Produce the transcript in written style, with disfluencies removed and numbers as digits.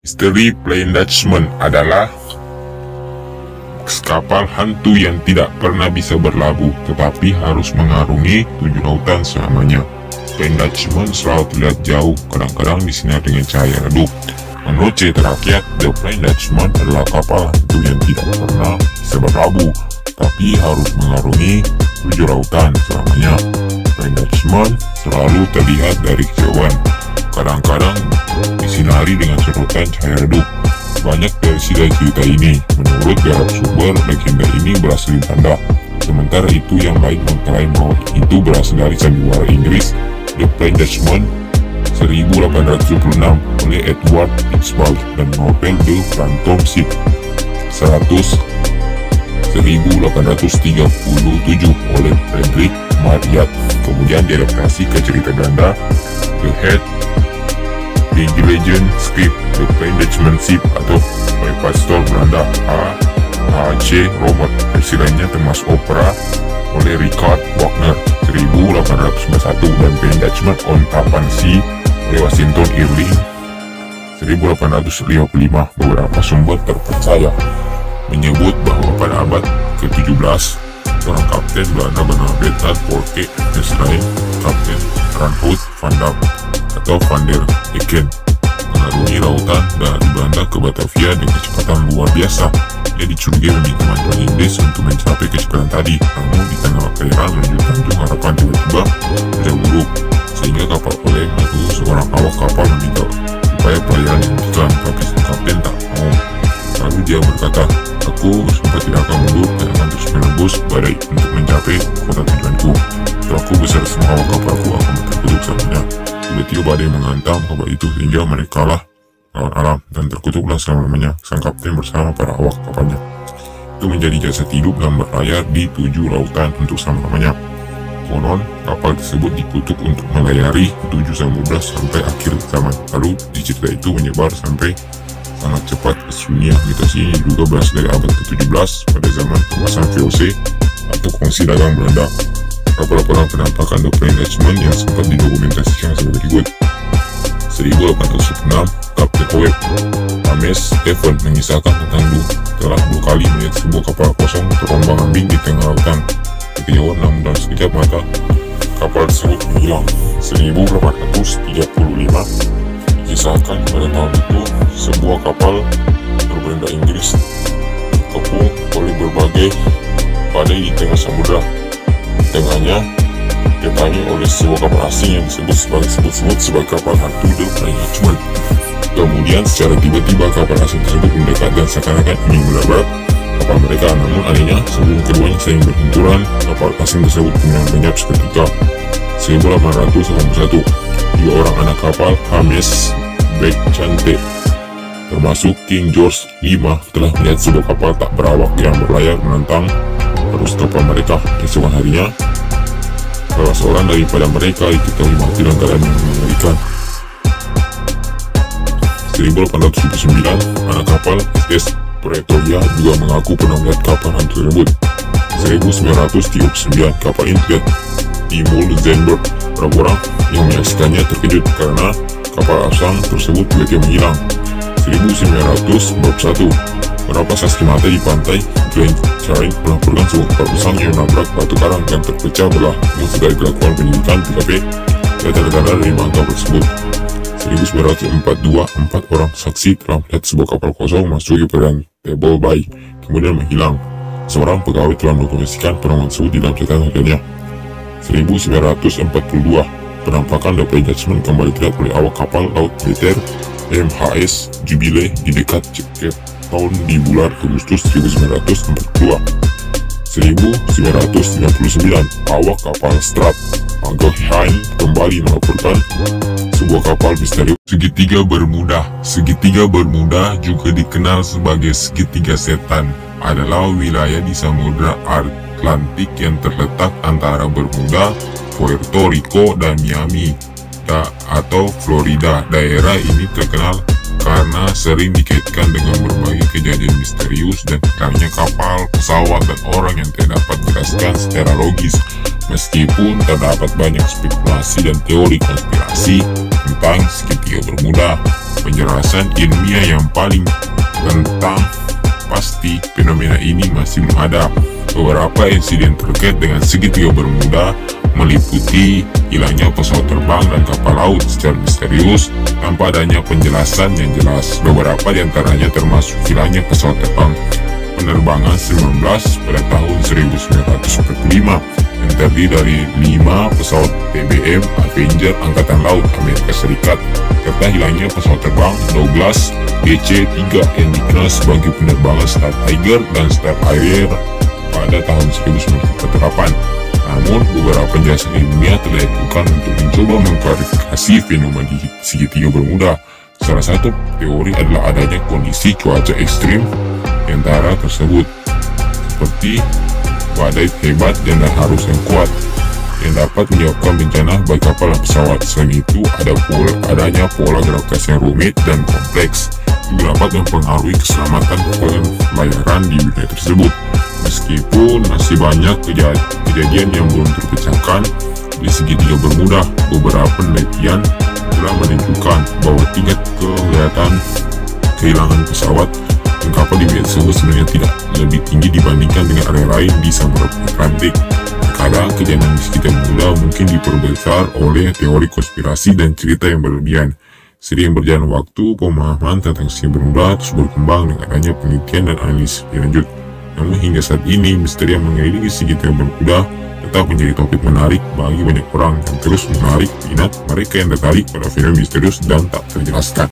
Misteri Plain Dutchman adalah kapal hantu yang tidak pernah bisa berlabuh, tetapi harus mengarungi 7 lautan selamanya. Plain Dutchman selalu terlihat jauh, kadang-kadang disinari dengan cahaya redup. Menurut cerita rakyat, The Plain Dutchman adalah kapal hantu yang tidak pernah bisa berlabuh, tapi harus mengarungi 7 lautan selamanya. Plain Dutchman selalu terlihat dari kejauhan, kadang-kadang disinari dengan sorotan cahaya redup. Banyak versi dari cerita ini. Menurut beberapa sumber, legenda ini berasal dari Belanda. Sementara itu, yang lain mengklaim bahwa itu berasal dari sandiwara Inggris The Plain Dutchman 1876 oleh Edward Pixbald dan novel The Phantom Ship 1837 oleh Frederick Marryat. Kemudian diadaptasi ke cerita Belanda The Head Legend Script The Plain Dutchman Ship atau oleh pastor Belanda H.C. Romer. Versi lainnya termasuk opera oleh Richard Wagner 1891 dan Plain Dutchman on Tappan Zee oleh Washington Irving 1855. Beberapa sumber terpercaya menyebut bahwa pada abad ke-17 seorang kapten Belanda bernama Bernard Borke dan selain Kapten Ranhout van Dam atau Van der Eken mengarungi lautan dari Belanda ke Batavia dengan kecepatan luar biasa. Dia dicurigai meminta bantuan Inggris untuk mencapai kecepatan tadi, namun di tengah perairan menuju Tanjung Harapan tiba-tiba tidak buruk, sehingga kapal oleh itu seorang awak kapal meminta supaya perairan dihentikan, tapi kapten tak mau. Lalu dia berkata, "Aku sempat tidak akan mundur dan akan terus menembus badai untuk mencapai kota tujuanku. Setelah aku besar, semua awak kapalku akan terkutuk selamanya." Tiba-tiba badai menghantam kapal itu sehingga mereka kalah lawan alam dan terkutuklah selama-lamanya sang kapten bersama para awak kapalnya. Itu menjadi jasad hidup dan berlayar di 7 lautan untuk selama-lamanya. Konon kapal tersebut dikutuk untuk melayari 7 samudra sampai akhir zaman. Lalu di cerita itu menyebar sampai sangat cepat ke dunia. Mitos ini juga berasal dari abad ke-17 pada zaman penguasaan VOC atau Kongsi Dagang Belanda. Laporan penampakan The Plain Dutchman yang sempat didokumentasikan sebagai berikut. 1806, Kapten Owen James Stephen mengisahkan tentang telah 2 kali melihat sebuah kapal kosong terombang-ambing di tengah lautan. Kejauhan, namun dalam sekejap mata kapal tersebut menghilang. 1835, dikisahkan pada tahun itu sebuah kapal berbendera Inggris terkepung oleh berbagai badai di tengah samudera. Tengahnya didatangi oleh sebuah kapal asing yang disebut sebagai kapal hantu The Plain Dutchman. Kemudian secara tiba-tiba kapal asing tersebut mendekat dan seakan-akan ingin menabrak kapal mereka. Namun anehnya, sebelum keduanya saling berbenturan, kapal asing tersebut kemudian lenyap seketika. 1881, 3 orang anak kapal James Bechante termasuk King George V telah melihat sebuah kapal tak berawak yang berlayar menantang arus kapal mereka. Keesokan harinya, salah seorang daripada mereka diketahui mati dalam keadaan yang mengerikan. 1879, anak kapal SS Pretoria juga mengaku pernah melihat kapal hantu tersebut. 1939, kapal ini terlihat di Luxembourg. Beberapa orang yang menyaksikannya terkejut karena kapal asing tersebut tiba-tiba menghilang. 1941, beberapa saksi mata di pantai Grand Chain melaporkan sebuah kapal besar yang menabrak batu karang dan terpecah belah. Namun sudah dilakukan penyelidikan TKP dan tanda-tanda dari bangka tersebut. 1942, 4 orang saksi telah melihat sebuah kapal kosong memasuki perairan Table Bay kemudian menghilang. Seorang pegawai telah mendokumentasikan penemuan tersebut di dalam catatan hariannya. 1942, penampakan The Plain Dutchman kembali terlihat oleh awak kapal laut militer MHS Jubilee di dekat Cape Town di bulan Agustus 1942. 1999, awak kapal Strat Magelhaen kembali melaporkan sebuah kapal misteri. Segitiga Bermuda juga dikenal sebagai segitiga setan, adalah wilayah di Samudra Atlantik yang terletak antara Bermuda, Puerto Rico, dan Miami atau Florida. Daerah ini terkenal karena sering dikaitkan dengan berbagai kejadian misterius dan hilangnya kapal, pesawat, dan orang yang tidak dapat dijelaskan secara logis. Meskipun terdapat banyak spekulasi dan teori konspirasi tentang segitiga bermuda. Penjelasan ilmiah yang paling tentang pasti fenomena ini masih belum ada. Beberapa insiden terkait dengan segitiga bermuda meliputi hilangnya pesawat terbang dan kapal laut secara misterius tanpa adanya penjelasan yang jelas. Beberapa diantaranya termasuk hilangnya pesawat terbang penerbangan 19 pada tahun 1945 yang terdiri dari 5 pesawat TBM Avenger Angkatan Laut Amerika Serikat, serta hilangnya pesawat terbang Douglas DC-3 yang dikenal sebagai penerbangan Star Tiger dan Star Harrier pada tahun 1948. Namun, beberapa penjelasan ilmiah telah dilakukan untuk mencoba mengklarifikasi fenomena di segitiga bermuda. Salah satu teori adalah adanya kondisi cuaca ekstrim di antara tersebut, seperti badai hebat dan arus yang kuat yang dapat menyebabkan bencana bagi kapal dan pesawat. Selain itu, adanya pola gravitasi yang rumit dan kompleks juga dapat mempengaruhi keselamatan pelayaran di wilayah tersebut. Meskipun masih banyak kejadian yang belum terpecahkan di segitiga bermuda, beberapa penelitian telah menunjukkan bahwa tingkat kelihatan kehilangan pesawat dan kapal di wilayah tersebut sebenarnya tidak lebih tinggi dibandingkan dengan area lain di Samudra Atlantik. Terkadang kejadian di segitiga bermuda mungkin diperbesar oleh teori konspirasi dan cerita yang berlebihan. Seiring berjalan waktu, pemahaman tentang segitiga bermuda terus berkembang dengan adanya penelitian dan analisis lebih lanjut. Namun hingga saat ini, misteri yang mengelilingi segitiga bermuda tetap menjadi topik menarik bagi banyak orang yang terus menarik minat mereka yang tertarik pada fenomena misterius dan tak terjelaskan.